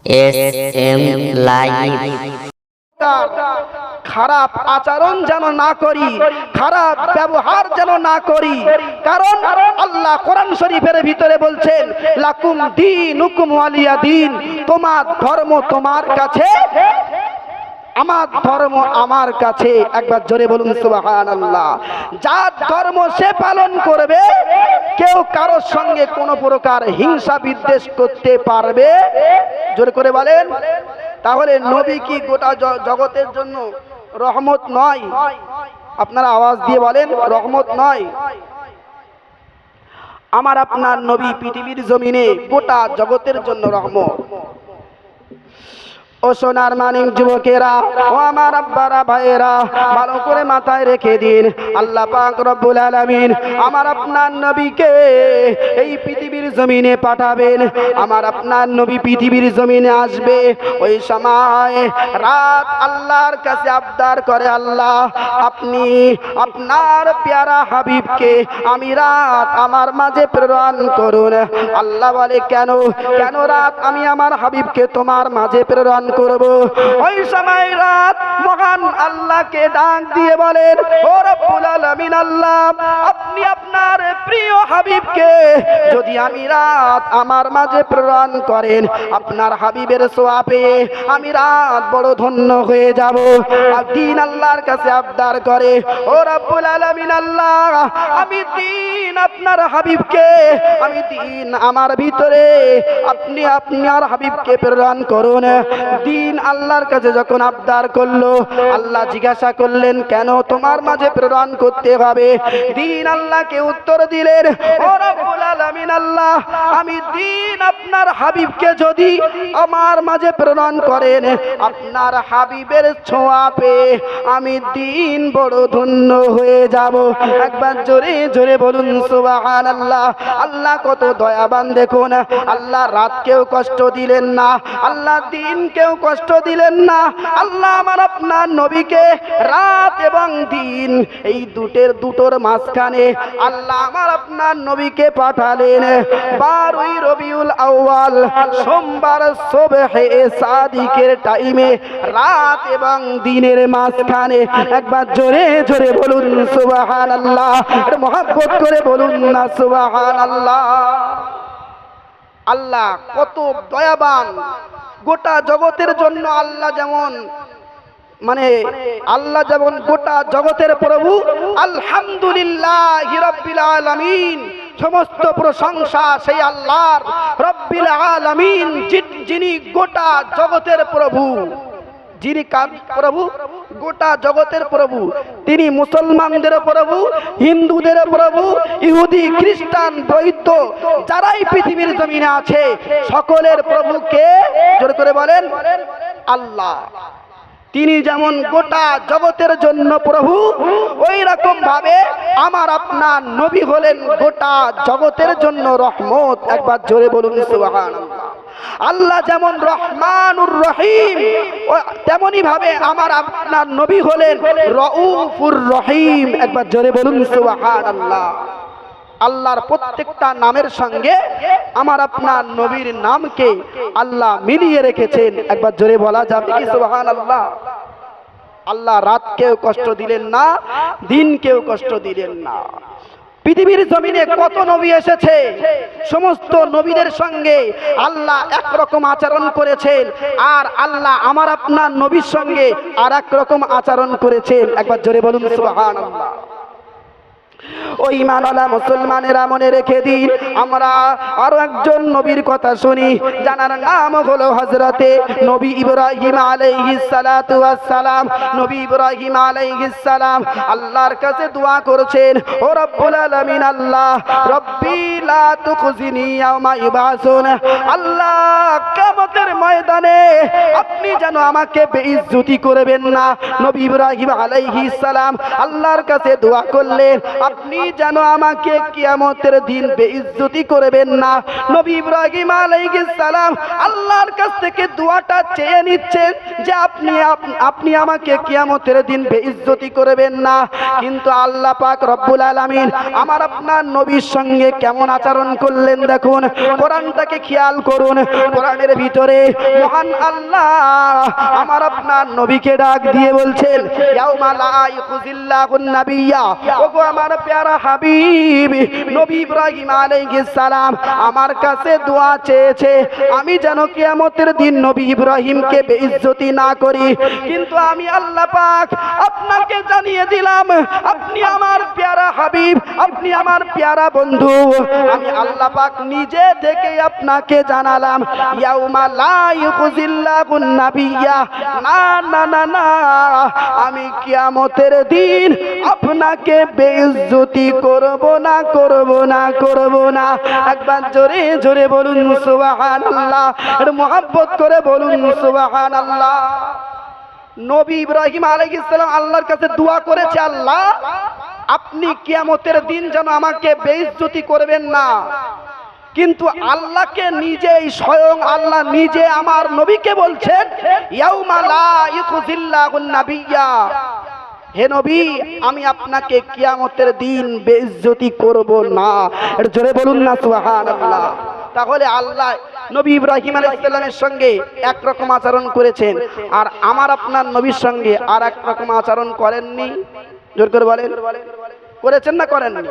SM live. খারাপ আচরণ যেন না করি, খারাপ ব্যবহার যেন না করি, কারণ আল্লাহ কোরআন শরীফের ভিতরে বলছেন লাকুম দীনুকুম ওয়ালিয়া দীন, তোমার ধর্ম তোমার কাছে, আমার ধর্ম আমার কাছে। একবার জোরে বলুন সুবহানাল্লাহ। যার ধর্ম সে পালন করবে, কেউ কারোর সঙ্গে কোনো প্রকার হিংসা বিদ্বেষ করতে পারবে? জোরে করে বলেন। তাহলে নবী কি গোটা জগতের জন্য রহমত নয়? আপনারা আওয়াজ দিয়ে বলেন রহমত নয়? আমার আপনার নবী পৃথিবীর জমিনে গোটা জগতের জন্য রহমত। ও সোনার মানিক যুবকেরা, ও আমার আব্বারা ভাইয়েরা, ভালো করে মাথায় রেখে দিন, আল্লাহ পাক রব্বুল আলামিন আমার আপনার নবীকে এই পৃথিবীর জমিনে পাঠাবেন। আমার আপনার নবী পৃথিবীর জমিনে আসবে। ওই সময় রাত আল্লাহর কাছে আবদার করে, আল্লাহ আপনি আপনার প্যারা হাবিবকে আমি রাত আমার মাঝে প্রেরণ করুন। আল্লাহ বলে কেন? কেন রাত আমি আমার হাবিবকে তোমার মাঝে প্রেরণ করব? ওই সময় রাত মহান আল্লাহকে ডাক দিয়ে বলেন, ও রব্বুল আলামিন আল্লাহ, আপনি আপনার প্রিয় হাবিবকে যদি আমি রাত আমার মাঝে প্রেরণ করেন, আপনার হাবিবের ছোঁয়া পেয়ে আমি রাত বড় ধন্য হয়ে যাব। আর দিন আল্লাহর কাছে আবদার করে, ও রব্বুল আলামিন আল্লাহ, আমি দিন আপনার হাবিবকে, আমি দিন আমার ভিতরে আপনি আপনার হাবিবকে প্রেরণ করুন। দিন আল্লাহর কাছে যখন আবদার করলো, আল্লাহ জিজ্ঞাসা করলেন কেন তোমার মাঝে প্রেরণ করতে হবে? দিন আল্লাহকে উত্তর দিলেন, ও রব্বুল আলামিন আল্লাহ, আমি দিন আপনার হাবিবকে যদি আমার মাঝে প্রেরণ করেন, আপনার হাবিবের ছোঁয়া পেয়ে আমি দিন বড় ধন্য হয়ে যাব। একবার জোরে জোরে বলুন সুবহানাল্লাহ। আল্লাহ কত দয়াবান দেখুন, আল্লাহ রাতকেও কষ্ট দিলেন না, আল্লাহ দিনকেও কষ্ট দিলেন না। আল্লাহ আমার আপনার নবীকে রাত এবং দিন এই দুটোর মাঝখানে আল্লাহ আমার আপনার নবীকে পাঠালেন 12ই রবিউল আউয়াল সোমবার সুবহে সাদিকের টাইমে, রাত এবং দিনের মাঝখানে। একবার জোরে জোরে বলুন সুবহানাল্লাহ, মহব্বত করে বলুন না সুবহানাল্লাহ। আল্লাহ কত দয়াবান, গোটা জগতের জন্য আল্লাহ যেমন আল্লাহ যেমন গোটা জগতের প্রভু, আলহামদুলিল্লাহি রাব্বিল আলামিন, সমস্ত প্রশংসা সেই আল্লাহর রব্বিল আলামিন, যিনি গোটা জগতের প্রভু। যিনি কার প্রভু? গোটা জগতের প্রভু। তিনি মুসলমানদের প্রভু, হিন্দুদের প্রভু, ইহুদি খ্রিস্টান বৌদ্ধ যারাই পৃথিবীর জমিনে আছে সকলের প্রভুকে জোরে করে বলেন আল্লাহ। তিনি যেমন গোটা জগতের জন্য প্রভু, ওই রকম ভাবে আমার আপনার নবী হলেন গোটা জগতের জন্য রহমত। একবার জোরে বলুন সুবহানাল্লাহ। আল্লাহ যেমন রহমানুর রহিম, তেমনি ভাবে আমার আপনার নবী হলেন রউফুর রহিম। একবার জোরে বলুন সুবহানাল্লাহ। আল্লাহর প্রত্যেকটা নামের সঙ্গে আমার আপনার নবীর নামকে আল্লাহ মিলিয়ে রেখেছেন। একবার জোরে বলা যাবে কি সুবহানাল্লাহ? আল্লাহ রাতকেও কষ্ট দিলেন না, দিনকেও কষ্ট দিলেন না। পৃথিবীর জমিনে কত নবী এসেছে, সমস্ত নবীদের সঙ্গে আল্লাহ একরকম আচরণ করেছেন, আর আল্লাহ আমার আপনার নবীর সঙ্গে আর এক রকম আচরণ করেছেন। একবার জোরে বলুন সুবহানাল্লাহ। ওই ঈমানওয়ালা মুসলমানেরা মনে রেখে দিন, আমরা আরো একজন নবীর কথা শুনি, যার নাম হলো হযরতে নবী ইব্রাহিম আলাইহিস সালাতু ওয়াস সালাম। নবী ইব্রাহিম আলাইহিস সালাম আল্লাহর কাছে দোয়া করেছেন, ও রব্বুল আলামিন আল্লাহ, রব্বি লা তুখজিনি ইয়াওমা ইউবাসুন, আল্লাহ কিয়ামতের ময়দানে আপনি যেন আমাকে বেইজ্জতি করবেন না। নবী ইব্রাহিম আলাইহিস সালাম আল্লাহর কাছে দোয়া করলেন, আপনি যেন আমাকে কিয়ামতের দিন বেইজ্জতি করবেন না। নবী ইব্রাহিম আলাইহিস সালাম আল্লাহর কাছ থেকে দোয়াটা চেয়ে নিচ্ছেন যে আপনি আমাকে কিয়ামতের দিন বেইজ্জতি করবেন না। কিন্তু আল্লাহ পাক রব্বুল আলামিন আমার আপনার নবীর সঙ্গে কেমন আচরণ করলেন দেখুন। কোরআনটাকে খেয়াল করুন, কোরআনের ভিতরে মহান আল্লাহ আমার আপনার নবীকে ডাক দিয়ে বলছেন, ইয়াউমা লা ইখুজিল্লাহুন নাবিয়্যা, ওগো আমার প্যারা হাবিব নবী ইব্রাহিম আলাইহিস সালাম আমার কাছে দোয়া চেয়েছে আমি যেন কিয়ামতের দিন নবী ইব্রাহিমকে বেইজ্জতি না করি। কিন্তু আমি আল্লাহ পাক আপনাকে জানিয়ে দিলাম, আপনি আমার প্যারা হাবিব, আপনি আমার প্যারা বন্ধু, আমি আল্লাহ পাক নিজে থেকে আপনাকে জানালাম, ইয়াউমা লা ইখুজিল্লাহুন নাবিয়্যা, না না না না, আমি কিয়ামতের দিন আপনাকে বেইজ্জতি করব না, করব না, করব না। একবার জোরে জোরে বলুন সুবহানাল্লাহ, আর মুহাব্বত করে বলুন সুবহানাল্লাহ। নবী ইব্রাহিম আলাইহিস সালাম আল্লাহর কাছে দোয়া করেছে, আল্লাহ আপনি কিয়ামতের দিন যেন আমাকে বেইজ্জতি করবেন না। কিন্তু আল্লাহকে নিজেই, স্বয়ং আল্লাহ নিজে আমার নবীকে বলছেন, ইয়াউমা লা ইখুজিল্লাহুন নাবিয়্যা, হে নবী আমি আপনাকে কিয়ামতের দিন বেইজ্জতি করব না। এর জোরে বলুন না সুবহানাল্লাহ। তাহলে আল্লাহ নবী ইব্রাহিম আলাইহিস সালামের সঙ্গে একরকম আচরণ করেছেন, আর আমার আপনার নবীর সঙ্গে আর এক রকম আচরণ করেননি। জোর করে বলেন, করেছেন না করেননি?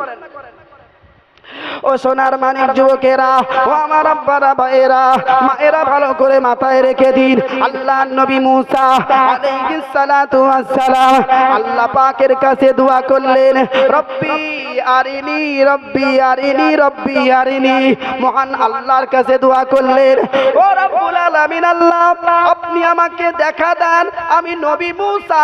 ও সোনার মানিক যুবকেরা, ও আমার আব্বারা ভাইয়েরা মায়েরা, ভালো করে মাথায় রেখে দিন, আল্লাহ নবী মুসা আলাইহিস সালাতু ওয়াস সালাম আল্লাহ পাকের কাছে দোয়া করলেন, রব্বি আরিনি, রব্বি আরিনি, রব্বি আরিনি। মহান আল্লাহর কাছে দোয়া করলেন, ও রব্বুল আলামিন আল্লাহ আপনি আমাকে দেখা দেন, আমি নবী মুসা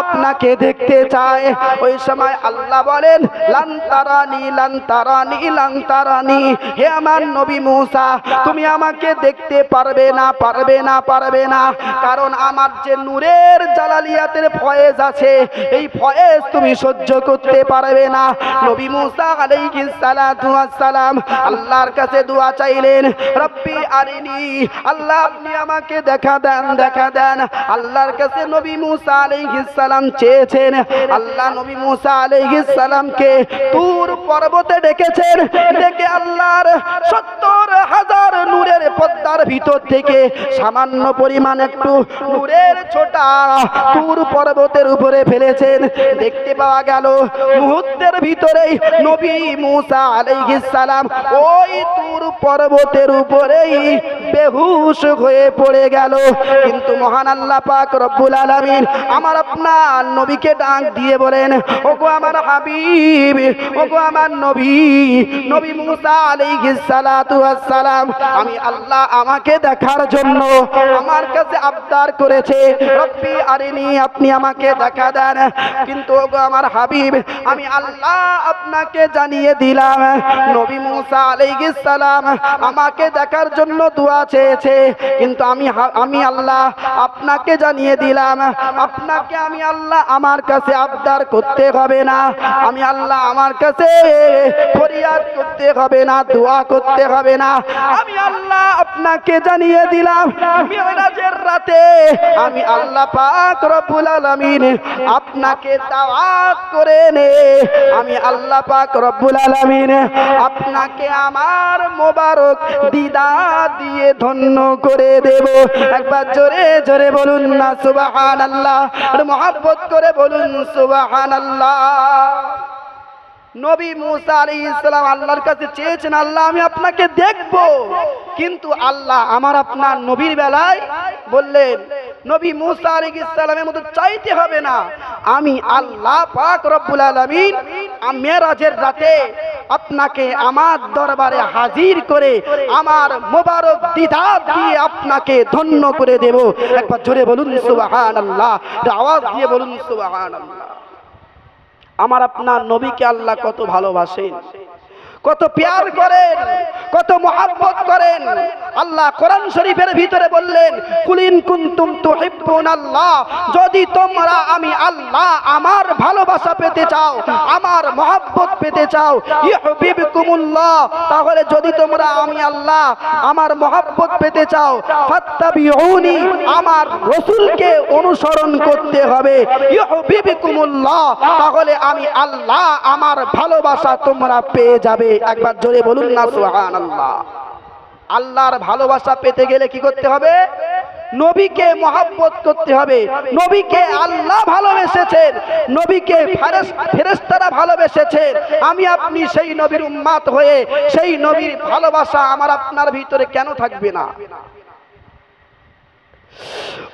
আপনাকে দেখতে চাই। ওই সময় আল্লাহ বলেন, লান তারানি, লান তারানি, লান তারানি, হে আমার নবী মুসা তুমি আমাকে দেখতে পারবে না, পারবে না, পারবে না, কারণ আমার যে নূরের জালালিয়াতের ফয়েজ আছে এই ফয়েজ তুমি সহ্য করতে পারবে না। নবী মুসা আলাইহিস সালাতু ওয়াস সালাম আল্লাহর কাছে দোয়া চাইলেন, রব্বি আরিনি, আল্লাহ আপনি আমাকে দেখা দেন, দেখা দেন। আল্লাহর কাছে নবী মুসা আলাইহিস সালাম চেয়েছেন, আল্লাহ নবী মুসা আলাইহিস সালামকে তুর পর্বতে ডেকেছেন, ডেকে আল্লাহর ৭০,০০০ নূরের পর্দার ভিতর থেকে সামান্য পরিমাণ একটু নূরের ছোটা তুর পর্বতের উপরে ফেলেছেন। দেখতে পাওয়া গেল মুহূর্তের ভিতরেই নবী মুসা আলাইহিস সালাম ওই তুর পর্বতের উপরেই বেহুশ হয়ে পড়ে গেল। কিন্তু মহান আল্লাহ পাক রব্বুল আলামিন আমার আপনার নবীকে ডাক দিয়ে বলেন, ওগো আমার হাবিব, ওগো আমার নবী, নবী মুসা আলাইহিস সালাতু ওয়াস সালাম আমি আল্লাহ আমাকে দেখার জন্য আমার কাছে আবদার করেছে, রব্বি আরিনি, আপনি আমাকে দেখা দেন। কিন্তু ওগো আমার হাবিব আমি আল্লাহ আপনাকে জানিয়ে দিলাম, নবী মুসা আলাইহিস সালাম আমাকে দেখার জন্য দোয়া চেয়েছে, কিন্তু আমি আল্লাহ আপনাকে জানিয়ে দিলাম, আপনাকে আমি আল্লাহ আমার কাছে আবদার করতে হবে না, আমি আল্লাহ আমার কাছে ফরিয়াদ করতে হবে না, দোয়া করতে হবে না, আমি আল্লাহ আপনাকে জানিয়ে দিলাম মিরাজের রাতে আমি আল্লাহ পাক রব্বুল আলামিন আপনাকে দাওয়াত করে নে, আমি আল্লাহ পাক রব্বুল আলামিন আপনাকে আমার মোবারক দিদার দিয়ে ধন্য করে দেব। একবার জোরে জোরে বলুন না সুবহানাল্লাহ, আর মুহাব্বত করে বলুন সুবহানাল্লাহ। নবী মুসা আলাইহিস সালাম আল্লাহর কাছে চেয়েছেন, আল্লাহ আমি আপনাকে দেখব, কিন্তু আল্লাহ আমার আপনার নবীর বেলায় বললেন, নবী মুসা আলাইহিস সালামের মতো চাইতে হবে না, আমি আল্লাহ পাক রব্বুল আলামিন মেরাজের রাতে আপনাকে আমার দরবারে হাজির করে আমার মোবারক দিদার দিয়ে আপনাকে ধন্য করে দেব। একবার জোরে বলুন সুবহানাল্লাহ, আওয়াজ দিয়ে বলুন সুবহানাল্লাহ। আমার আপনার নবীকে আল্লাহ কত ভালোবাসেন, কত প্যার করেন, কত মুহাব্বত করেন। আল্লাহ কোরআন শরীফের ভিতরে বললেন, কুলিন কুনতুম তুহিব্বুনাল্লাহ, যদি তোমরা আমি আল্লাহ আমার ভালোবাসা পেতে চাও, আমার মুহাব্বত পেতে চাও, ইউহিব্বুকুমুল্লাহ, তাহলে যদি তোমরা আমি আল্লাহ আমার মুহাব্বত পেতে চাও, ফাত্তাবিউনি, আমার রাসূলকে অনুসরণ করতে হবে, ইউহিব্বুকুমুল্লাহ, তাহলে আমি আল্লাহ আমার ভালোবাসা তোমরা পেয়ে যাবে। একবার জোরে বলুন না সুবহানাল্লাহ। আল্লাহর ভালোবাসা পেতে গেলে কি করতে হবে? নবীকে মহব্বত করতে হবে। নবীকে আল্লাহ ভালোবেসেছেন, নবীকে ফেরেশতারা ভালোবেসেছেন। আমি আপনি সেই নবীর উম্মত হয়ে সেই নবীর ভালোবাসা আমার আপনার ভিতরে কেন থাকবে না?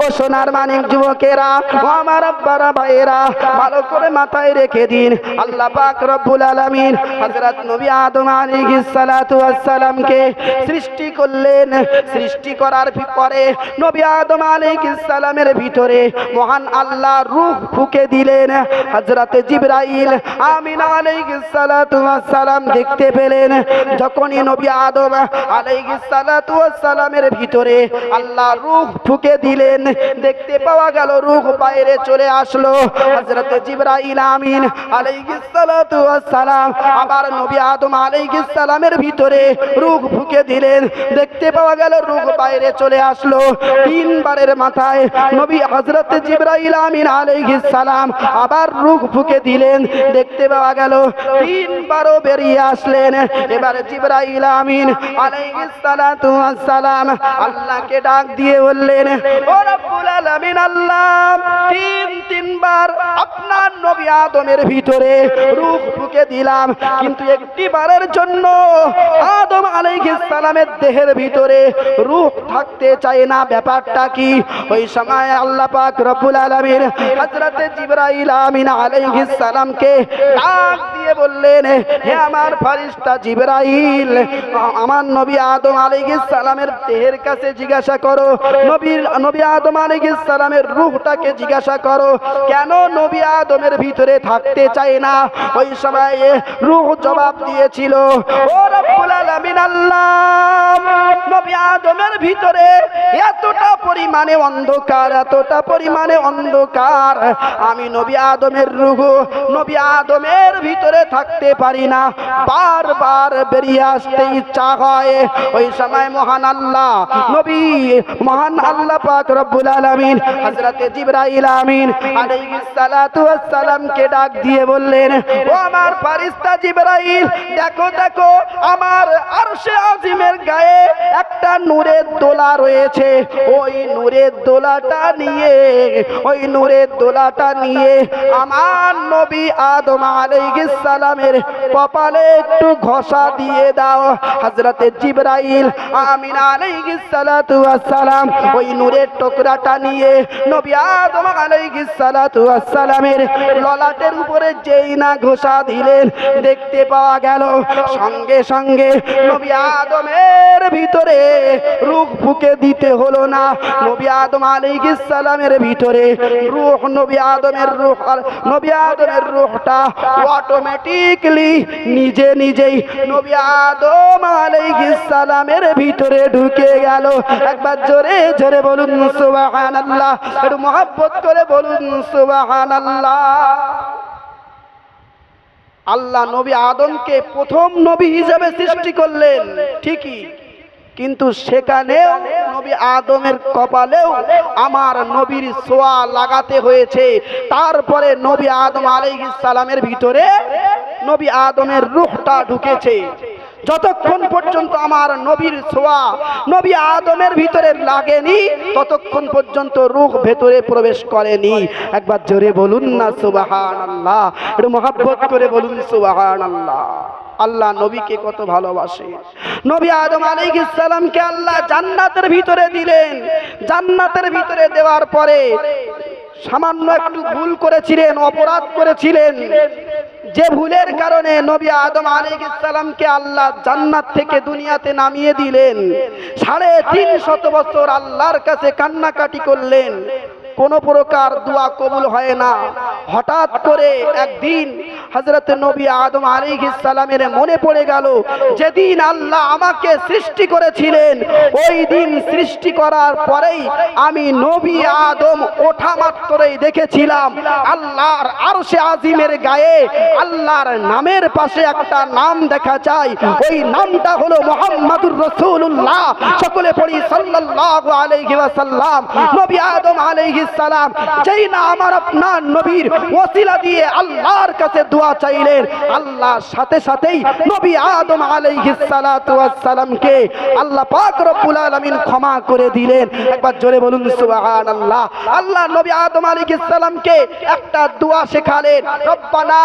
ও সোনার মানিক যুবকেরা, ও আমার আব্বারা ভাইয়েরা, ভালো করে মাথায় রেখে দিন, আল্লাহ পাক রব্বুল আলামিন হযরত নবী আদম আলাইহিস সালাতু ওয়াস সালামকে সৃষ্টি করলেন। সৃষ্টি করার পরে নবী আদম আলাইহিস সালামের ভিতরে মহান আল্লাহ রূহ ফুঁকে দিলেন। হযরত জিবরাইল আমিন আলাইহিস সালাতু ওয়াস সালাম দেখতে পেলেন, যখনই নবী আদম আলাইহিস সালাতু ওয়াস সালামের ভিতরে আল্লাহ রূহ ফুঁকে দিলেন, দেখতে পাওয়া গেল রূহ বাইরে চলে আসলো। হযরত জিবরাইল আমিন আলাইহিস সালাতু ওয়াস সালাম আবার নবী আদম আলাইহিস সালামের ভিতরে রূহ ফুঁকে দিলেন, দেখতে পাওয়া গেল রূহ বাইরে চলে আসলো। তিনবারের মাথায় নবী হযরত জিবরাইল আমিন আলাইহিস সালাম আবার রূহ ফুঁকে দিলেন, দেখতে পাওয়া গেল তিনবারও বেরিয়ে আসলেন। এবার জিবরাইল আমিন আলাইহিস সালাতু ওয়াস সালাম আল্লাহকে ডাক দিয়ে বললেন, ও রব্বুল আলামিন আল্লাহ, তিনবার আপনার নবী আদমের ভিতরে রূহ ফুঁকে দিলাম, কিন্তু একটি বারের জন্য আদম আলাইহিস সালামের দেহের ভিতরে রূহ থাকতে চায় না, ব্যাপারটা কি? ওই সময় আল্লাহ পাক রব্বুল আলামিন হযরত জিবরাইল আমিন আলাইহিস সালামকে ডাক দিয়ে বললেন, হে আমার ফেরেশতা জিবরাইল, আমার নবী আদম আলাইহিস সালামের দেহের কাছে জিজ্ঞাসা করো, নবী আদম আলাইহিস সালামের রূহটাকে জিজ্ঞাসা করো, কেন নবী আদমের ভিতরে থাকতে চায় না? ওই সময় রূহ জবাব দিয়েছিল, ও রব্বুল আলামিন আল্লাহ, নবী আদমের ভিতরে এতটা পরিমাণে অন্ধকার, এতটা পরিমাণে অন্ধকার, আমি নবী আদমের রূহ নবী আদমের ভিতরে থাকতে পারি না, বারবার বেরিয়ে আসতে ইচ্ছা হয়। ওই সময় মহান আল্লাহ মহান আল্লাহ পাক রব্বুল আলামিন হযরত জিবরাইল আমিন আলাইহিস সালাতু ওয়াস সালামকে ডাক দিয়ে বললেন, ও আমার ফেরেশতা জিবরাইল, দেখো দেখো, আমার আরশে আজিমের গায়ে একটা নূরের দোলা রয়েছে, ওই নূরের দোলাটা নিয়ে আমার নবী আদম আলাইহিস সালামের কপালে একটু ঘষা দিয়ে দাও। হযরত জিবরাইল আমিন আলাইহিস সালাতু ওয়াস সালাম ওই নূরের টুকরাটা নিয়ে নবী আদম আলাইহিস সালাতু ওয়াস সালামের ললাটের উপরে যেই না ঘষা দিলেন, দেখতে পাওয়া গেল সঙ্গে সঙ্গে নবী আদমের ভিতরে রূহ ফুঁকে দিতে হলো না। নবী আদম আলাইহিস সালামের ভিতরে রূহ, নবী আদমের রূহটা অটোমেটিকলি নিজেই নবী আদম আলাইহিস সালামের ভিতরে ঢুকে গেল। একবার জোরে জোরে বলুন সুবহানাল্লাহ, একটু মহব্বত করে বলুন সুবহানাল্লাহ। আল্লাহ নবী আদমকে প্রথম নবী হিসেবে সৃষ্টি করলেন ঠিকই, কিন্তু সেখানেও নবী আদমের কপালেও আমার নবীর ছোঁয়া লাগাতে হয়েছে। তারপরে নবী আদম আলাইহিস সালামের ভিতরে নবী আদমের রূহটা ঢুকেছে। যতক্ষণ পর্যন্ত আমার নবীর ছোঁয়া নবী আদমের ভিতরে লাগেনি, ততক্ষণ পর্যন্ত রূহ ভেতরে প্রবেশ করেনি। একবার জোরে বলুন না সুবহানাল্লাহ, একটু মহব্বত করে বলুন সুবহানাল্লাহ। আল্লাহ নবীকে কত ভালোবাসে। নবী আদম আলাইহিস সালামকে আল্লাহ জান্নাতের ভিতরে দিলেন। জান্নাতের ভিতরে দেওয়ার পরে সামান্য একটু ভুল করেছিলেন, অপরাধ করেছিলেন, যে ভুলের কারণে নবী আদম আলাইহিস সালামকে আল্লাহ জান্নাত থেকে দুনিয়াতে নামিয়ে দিলেন। 350 বছর আল্লাহর কাছে কান্নাকাটি করলেন, কোনো প্রকার দোয়া কবুল হয় না। হঠাৎ করে একদিন হযরত নবী আদম আলাইহিস সালামের মনে পড়ে গেল, যেদিন আল্লাহ আমাকে সৃষ্টি করেছিলেন, ওই দিন সৃষ্টি করার পরেই আমি নবী আদম ওঠা মাত্রই দেখেছিলাম আল্লাহর আরশে আজিমের গায়ে আল্লাহর নামের পাশে একটা নাম দেখা যায়, ওই নামটা হলো মুহাম্মাদুর রাসূলুল্লাহ। সকলে পড়ি সাল্লাল্লাহু আলাইহি ওয়াসাল্লাম। নবী আদম আলাইহিস সালাম যেই না আমার আপনার নবীর ওসিলা দিয়ে আল্লাহর কাছে দোয়া চাইলেন, আল্লাহ সাথে সাথেই নবী আদম আলাইহিস সালাতু ওয়াস সালামকে আল্লাহ পাক রব্বুল আলামিন ক্ষমা করে দিলেন। একবার জোরে বলুন সুবহানাল্লাহ। আল্লাহ নবী আদম আলাইহিস সালামকে একটা দোয়া শেখালেন, রব্বানা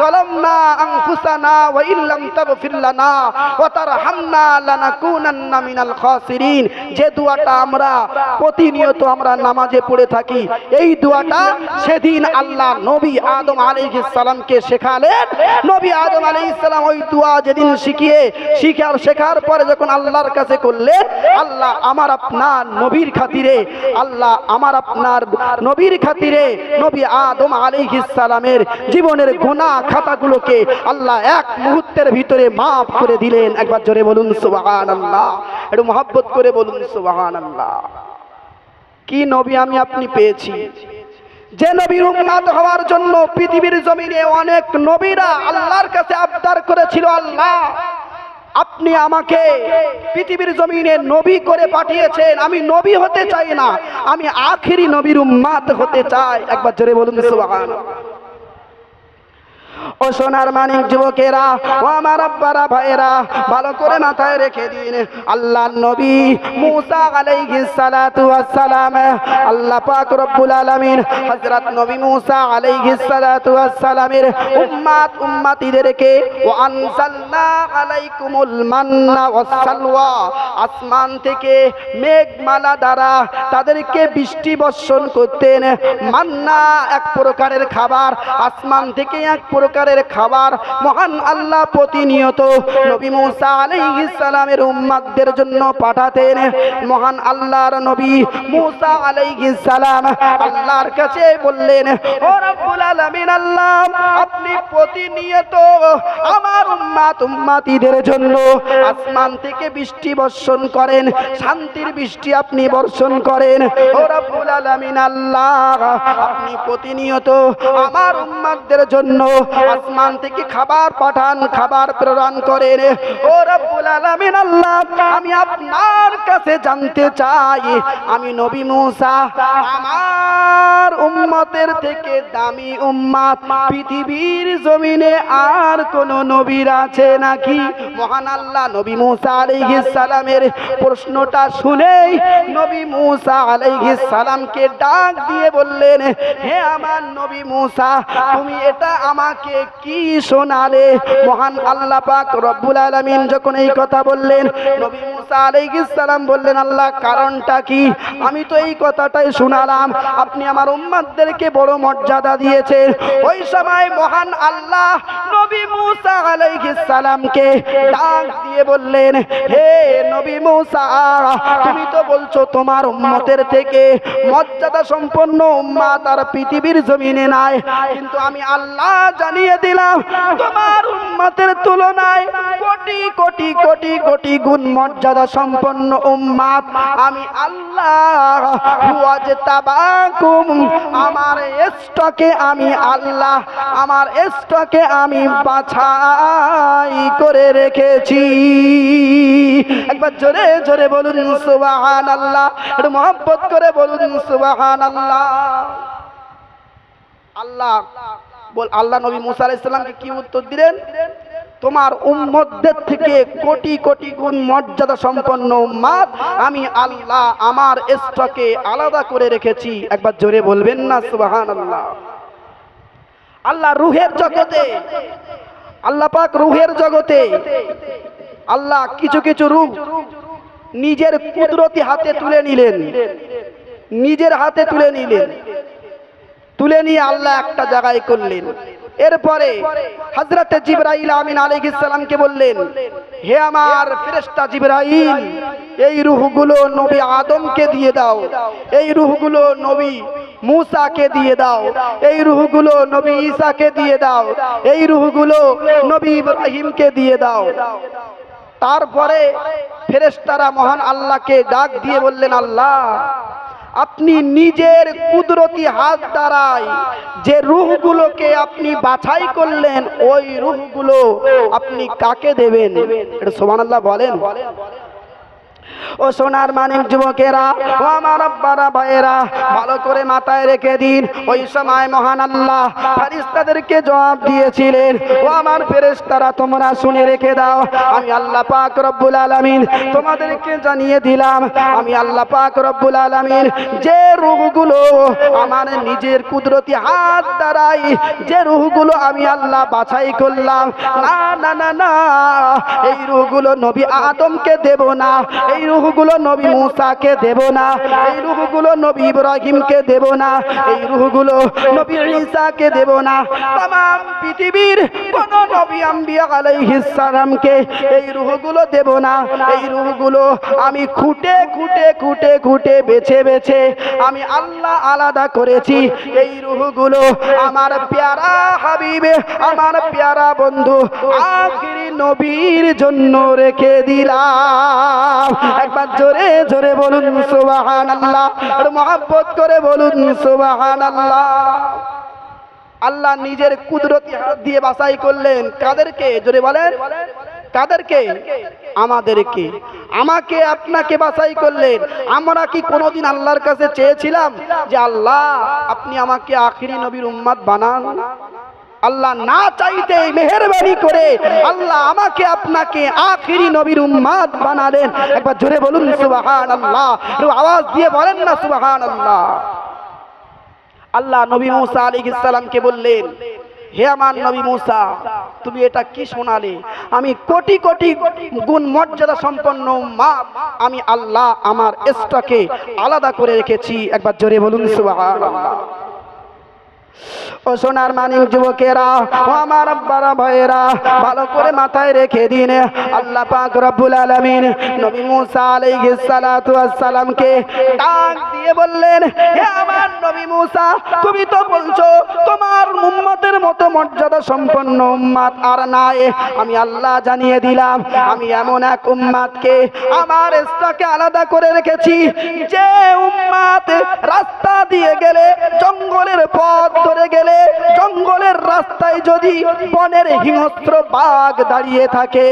যালামনা আনফুসানা ওয়া ইল্লাম তাগফির লানা ওয়া তারহামনা লানাকুনান্না মিনাল খাসিরিন। যে দোয়াটা আমরা প্রতিনিয়ত আমরা নামাজে পড়ে থাকি, এই দোয়াটা সেদিন আল্লাহ নবী আদম আলাইহিস সালামকে শেখালেন। নবী আদম আলাইহিস সালাম ওই দোয়া যেদিন শেখার পরে যখন আল্লাহর কাছে করলেন, আল্লাহ আমার আপনার নবীর খাতিরে, আল্লাহ আমার আপনার নবীর খাতিরে নবী আদম আলাইহিস সালামের জীবনের গুনাহ খাতাগুলোকে আল্লাহ এক মুহূর্তের ভিতরে মাফ করে দিলেন। একবার জোরে বলুন সুবহানাল্লাহ, একটু মহব্বত করে বলুন সুবহানাল্লাহ। কি নবী আমি আপনি পেয়েছি, যে নবীর উম্মত হওয়ার জন্য পৃথিবীর জমিনে অনেক নবীরা আল্লাহর কাছে আবদার করেছিল, আল্লাহ আপনি আমাকে পৃথিবীর জমিনে নবী করে পাঠিয়েছেন, আমি নবী হতে চাই না, আমি আখেরি নবীর উম্মত হতে চাই। একবার জোরে বলুন সুবহানাল্লাহ। ও সোনার মানিক যুবকেরা, ও আমার আব্বারা ভাইয়েরা, ভালো করে মাথায় রেখে দিন, আল্লাহর নবী মুসা আলাইহিস সালাতু ওয়াস সালাম, আল্লাহ পাক রব্বুল আলামিন হযরত নবী মুসা আলাইহিস সালাতু ওয়াস সালামের উম্মতিদেরকে ওয়া আনজালনা আলাইকুমুল মান্না ওয়াস সালওয়া, আসমান থেকে মেঘমালা দ্বারা তাদেরকে বৃষ্টি বর্ষণ করতেন। মান্না এক প্রকারের খাবার, আসমান থেকে এক প্রকারের খাবার মহান আল্লাহ প্রতিনিয়ত নবী মুসা আলাইহিস সালামের উম্মতদের জন্য পাঠাতেন। মহান আল্লাহর নবী মুসা আলাইহিস সালাম আল্লাহর কাছে বললেন, ও রব্বুল আলামিন, আল্লাহ আপনি প্রতিনিয়ত আমার উম্মতিদের জন্য আসমান থেকে বৃষ্টি বর্ষণ করেন, শান্তির বৃষ্টি আপনি বর্ষণ করেন। ও রব্বুল আলামিন, আল্লাহ আপনি প্রতিনিয়ত আমার উম্মতদের জন্য আসমান থেকে খাবার পাঠান, খাবার প্রেরণ করেন। ও রব্বুল আলামিন, আল্লাহ আমি আপনার কাছে জানতে চাই, আমি নবী মুসা আমার উম্মতের থেকে দামি উম্মত পৃথিবীর জমিনে আর কোন নবীর আছে নাকি? মহান আল্লাহ নবী মুসা আলাইহিস সালামের প্রশ্নটা শুনেই নবী মুসা আলাইহিস সালামকে ডাক দিয়ে বললেন, হে আমার নবী মুসা, তুমি এটা আমাকে কি শোনালে? মহান আল্লাহ পাক রব্বুল আলামিন যখন এই কথা বললেন, নবী মুসা আলাইহিস সালাম বললেন, আল্লাহ কারণটা কি? আমি তো এই কথাটাই শোনালাম, আপনি আমার উম্মতদেরকে বড় মর্যাদা দিয়েছেন। ওই সময় মহান আল্লাহ নবী মুসা আলাইহিস সালামকে ডাক দিয়ে বললেন, হে নবী মুসা, তুমি তো বলছো তোমার উম্মতের থেকে মর্যাদা সম্পন্ন উম্মত আর পৃথিবীর জমিনে নাই, কিন্তু আমি আল্লাহ জানিয়ে দিলাম তোমার উম্মতের তুলনায় কোটি কোটি কোটি কোটি গুণ মর্যাদা সম্পন্ন উম্মত আমি আল্লাহ ওয়াজতাবাকুম, আমার স্টকে আমি আল্লাহ, আমার স্টকে আমি বাছাই করে রেখেছি। একবার জোরে জোরে বলুন সুবহানাল্লাহ, একটু মহব্বত করে বলুন সুবহানাল্লাহ। আল্লাহ নবী মুসা আলাইহিস সালামকে কি উত্তর দিলেন? তোমার উম্মতদের থেকে কোটি কোটি গুণ মর্যাদা সম্পন্ন উম্মত আমি আল্লাহ আমার স্টকে আলাদা করে রেখেছি। একবার জোরে বলবেন না সুবহানাল্লাহ। আল্লাহ রূহের জগতে, আল্লাহ পাক রূহের জগতে আল্লাহ কিছু কিছু রূহ নিজের কুদরতি হাতে তুলে নিলেন, নিজের হাতে তুলে নিলেন, তুলে নিয়ে আল্লাহ একটা জায়গায় করলেন। এরপরে হযরত জিবরাইল আমিন আলাইহিস সালামকে বললেন, হে আমার ফেরেশতা জিবরাইল, এই রূহগুলো নবী আদমকে দিয়ে দাও, এই রূহগুলো নবী মুসাকে দিয়ে দাও, এই রূহগুলো নবী ঈসাকে দিয়ে দাও, এই রূহগুলো নবী ইব্রাহিমকে দিয়ে দাও। তারপরে ফেরেশতারা মহান আল্লাহকে ডাক দিয়ে বললেন, আল্লাহ আপনি নিজের কুদরতি হাত দ্বারাই যে রূহগুলোকে আপনি বাছাই করলেন, ওই রূহগুলো আপনি কাকে দেবেন? এটা সুবহানাল্লাহ বলেন। ও সোনার মানিক যুবকেরা, ও আমার আব্বা আব্বারা ভাইয়েরা ভালো করে মাথায় রেখে দিন, ওই সময় মহান আল্লাহ ফেরেশতাদেরকে জবাব দিয়েছিলেন, ও আমার ফেরেশতারা তোমরা শুনে রেখে দাও, আমি আল্লাহ পাক রব্বুল আলামিন তোমাদেরকে জানিয়ে দিলাম, আমি আল্লাহ পাক রব্বুল আলামিন যে রূহগুলো আমার নিজের কুদরতি হাত দ্বারাই যে রূহগুলো আমি আল্লাহ বাছাই করলাম, না না না না, এই রূহগুলো নবী আদমকে দেব না, এই রূহগুলো নবী মুসাকে দেব না, এই রূহগুলো নবী ইব্রাহিমকে দেব না, এই রূহগুলো নবী ঈসাকে দেব না, तमाम পৃথিবীর কোন নবী আম্বিয়া আলাইহিস সালামকে এই রূহগুলো দেব না। এই রূহগুলো আমি খুঁটে খুঁটে খুঁটে খুঁটে বেছে বেছে আমি আল্লাহ আলাদা করেছি। এই রূহগুলো আমার প্যারা হাবিব, আমার প্যারা বন্ধু আখিরি নবীর জন্য রেখে দিলাম। একবার জোরে জোরে বলুন সুবহানাল্লাহ, আর মহব্বত করে বলুন সুবহানাল্লাহ। আল্লাহ নিজের কুদরতি হাত দিয়ে বাছাই করলেন কাদেরকে? জোরে বলেন কাদেরকে? আমাদেরকে, আমাকে আপনাকে বাছাই করলেন। আমরা কি কোনোদিন আল্লাহর কাছে চেয়েছিলাম যে আল্লাহ আপনি আমাকে আখিরি নবীর উম্মত বানান? আল্লাহ না চাইতে মেহেরবানি করে আল্লাহ আমাকে আপনাকে আখিরি নবীর উম্মত বানালেন। একবার জোরে বলুন সুবহানাল্লাহ, আওয়াজ দিয়ে বলেন না সুবহানাল্লাহ। আল্লাহ নবী মুসা আলাইহিস সালামকে বললেন, হে আমার নবী মুসা, তুমি এটা কি শোনালে? আমি কোটি কোটি গুণ মর্যাদা সম্পন্ন উম্মত আমি আল্লাহ আমার এসটাকে আলাদা করে রেখেছি। একবার জোরে বলুন সুবহানাল্লাহ। ও সোনার মানিক যুবকেরা, ও আমার আব্বারা ভাইয়েরা, ভালো করে মাথায় রেখে দিন, আল্লাহ পাক রব্বুল আলামিন নবী মুসা আলাইহিস সালাতু ওয়াস সালামকে ডাক দিয়ে বললেন, হে আমার নবী মুসা, তুমি তো বলছো তোমার উম্মতের মতো মর্যাদা সম্পন্ন উম্মত আর নাই। আমি আল্লাহ জানিয়ে দিলাম, আমি এমন এক উম্মতকে আমার ইসলামকে আলাদা করে রেখেছি যে উম্মত রাস্তা দিয়ে গেলে, জঙ্গলের পথ ধরে গেলে, জঙ্গলের রাস্তায় যদি বনের হিংস্র বাঘ দাঁড়িয়ে থাকে,